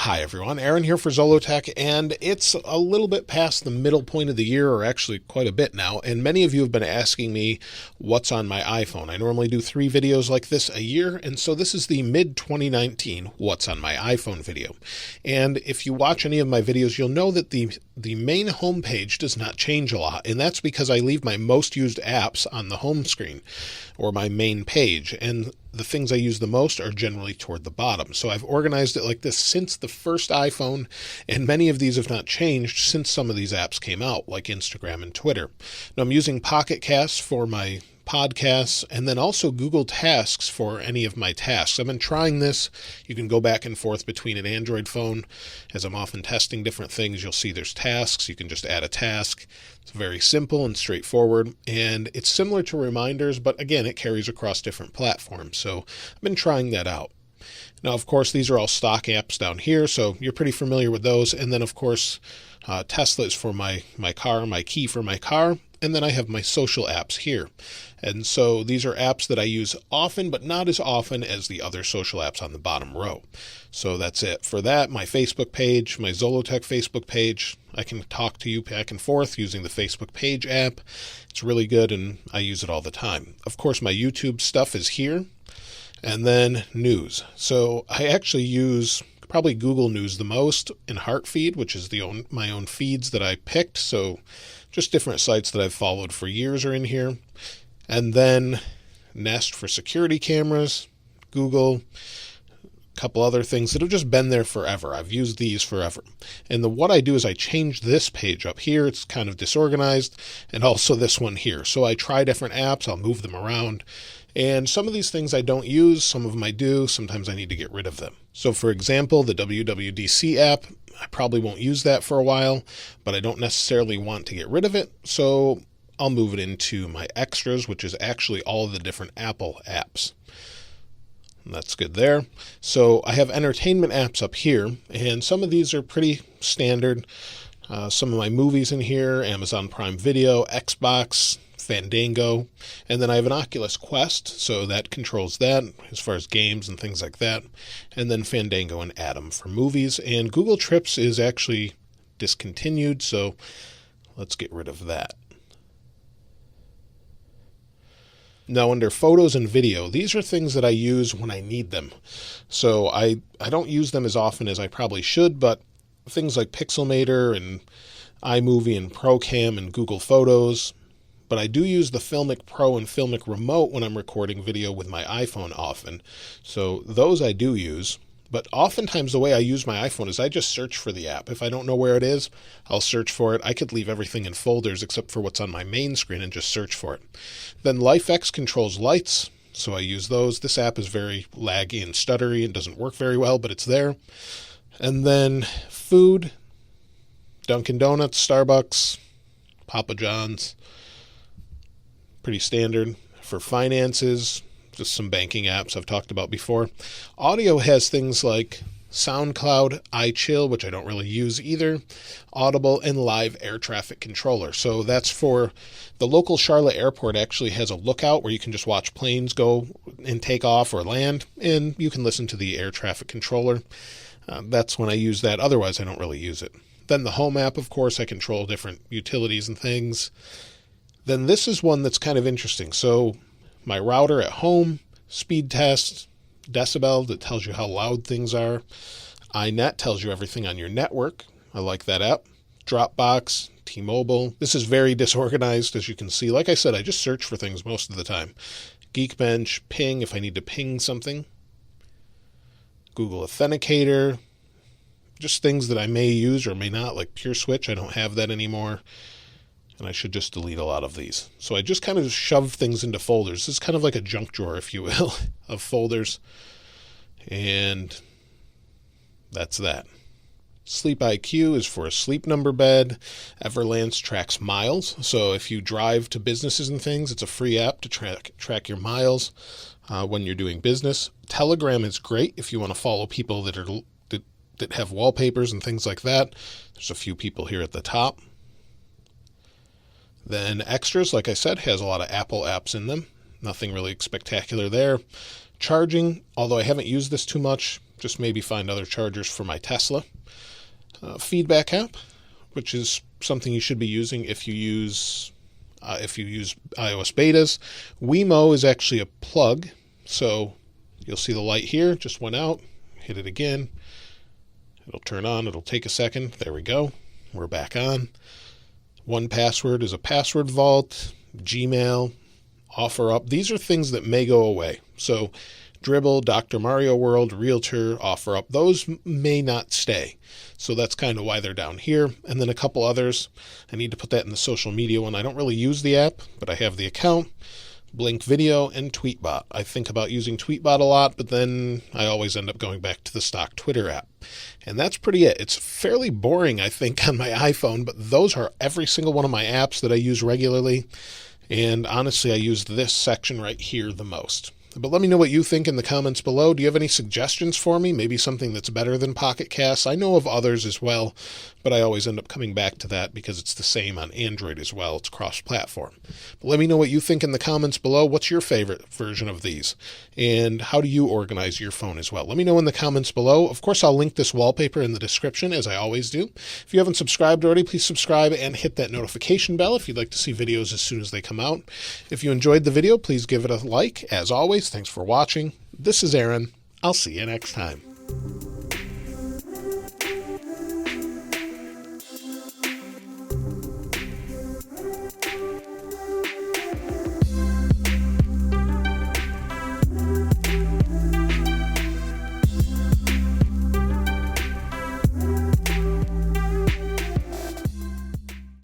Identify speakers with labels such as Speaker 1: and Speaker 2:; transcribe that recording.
Speaker 1: Hi everyone, Aaron here for Zollotech, and it's a little bit past the middle point of the year, or actually quite a bit now, and many of you have been asking me what's on my iPhone. I normally do 3 videos like this a year, and so this is the mid-2019 what's on my iPhone video. And if you watch any of my videos, you'll know that the main home page does not change a lot, and that's because I leave my most used apps on the home screen, or my main page, and the things I use the most are generally toward the bottom. So I've organized it like this since the first iPhone, and many of these have not changed since some of these apps came out, like Instagram and Twitter. Now I'm using Pocket Casts for my podcasts, and then also Google Tasks for any of my tasks. I've been trying this. You can go back and forth between an Android phone. As I'm often testing different things, you'll see there's tasks. You can just add a task. It's very simple and straightforward, and it's similar to reminders, but again, it carries across different platforms. So I've been trying that out. Now, of course, these are all stock apps down here, so you're pretty familiar with those. And then, of course, Tesla is for my car, my key for my car. And then I have my social apps here. And so these are apps that I use often, but not as often as the other social apps on the bottom row. So that's it. For that, my Facebook page, my Zollotech Facebook page, I can talk to you back and forth using the Facebook page app. It's really good, and I use it all the time. Of course, my YouTube stuff is here. And then news. So I actually use probably Google News the most, and Heartfeed, which is my own feeds that I picked. So just different sites that I've followed for years are in here. And then Nest for security cameras, Google, a couple other things that have just been there forever. I've used these forever. And what I do is I change this page up here. It's kind of disorganized, and also this one here. So I try different apps. I'll move them around. And some of these things I don't use, some of them I do. Sometimes I need to get rid of them. So for example, the WWDC app, I probably won't use that for a while, but I don't necessarily want to get rid of it. So I'll move it into my extras, which is actually all of the different Apple apps. And that's good there. So I have entertainment apps up here, and some of these are pretty standard. Some of my movies in here, Amazon Prime Video, Xbox, Fandango, and then I have an Oculus Quest, so that controls that as far as games and things like that, and then Fandango and Atom for movies, and Google Trips is actually discontinued, so let's get rid of that. Now under photos and video, these are things that I use when I need them. So I don't use them as often as I probably should, but things like Pixelmator and iMovie and Procam and Google Photos. But I do use the Filmic Pro and Filmic Remote when I'm recording video with my iPhone often. So those I do use. But oftentimes the way I use my iPhone is I just search for the app. If I don't know where it is, I'll search for it. I could leave everything in folders except for what's on my main screen and just search for it. Then LifeX controls lights, so I use those. This app is very laggy and stuttery and doesn't work very well, but it's there. And then food, Dunkin' Donuts, Starbucks, Papa John's. Pretty standard. For finances, just some banking apps I've talked about before. Audio has things like SoundCloud, iChill, which I don't really use either, Audible, and Live Air Traffic Controller. So that's for the local Charlotte airport actually has a lookout where you can just watch planes go and take off or land, and you can listen to the air traffic controller. That's when I use that. Otherwise, I don't really use it. Then the home app, of course, I control different utilities and things. Then this is one that's kind of interesting. So my router at home, speed test, decibel that tells you how loud things are. iNet tells you everything on your network. I like that app. Dropbox, T-Mobile. This is very disorganized, as you can see. Like I said, I just search for things most of the time. Geekbench, Ping if I need to ping something. Google Authenticator. Just things that I may use or may not, like Pure Switch. I don't have that anymore. And I should just delete a lot of these. So I just kind of shove things into folders. This is kind of like a junk drawer, if you will, of folders. And that's that. Sleep IQ is for a sleep number bed. Everlance tracks miles. So if you drive to businesses and things, it's a free app to track your miles when you're doing business. Telegram is great if you want to follow people that have wallpapers and things like that. There's a few people here at the top. Then extras, like I said, has a lot of Apple apps in them. Nothing really spectacular there. Charging, although I haven't used this too much, just maybe find other chargers for my Tesla. Feedback app, which is something you should be using if you use iOS betas. Wemo is actually a plug, so you'll see the light here just went out. Hit it again. It'll turn on. It'll take a second. There we go. We're back on. 1Password is a password vault. Gmail, OfferUp. These are things that may go away. So Dribbble, Dr. Mario World, Realtor, OfferUp, those may not stay. So that's kind of why they're down here. And then a couple others. I need to put that in the social media one. I don't really use the app, but I have the account. Blink Video and Tweetbot. I think about using Tweetbot a lot, but then I always end up going back to the stock Twitter app. And that's pretty it. It's fairly boring, I think, on my iPhone, but those are every single one of my apps that I use regularly. And honestly, I use this section right here the most. But let me know what you think in the comments below. Do you have any suggestions for me? Maybe something that's better than Pocket Casts? I know of others as well, but I always end up coming back to that because it's the same on Android as well. It's cross-platform. But let me know what you think in the comments below. What's your favorite version of these? And how do you organize your phone as well? Let me know in the comments below. Of course, I'll link this wallpaper in the description, as I always do. If you haven't subscribed already, please subscribe and hit that notification bell if you'd like to see videos as soon as they come out. If you enjoyed the video, please give it a like. As always, thanks for watching. This is Aaron. I'll see you next time.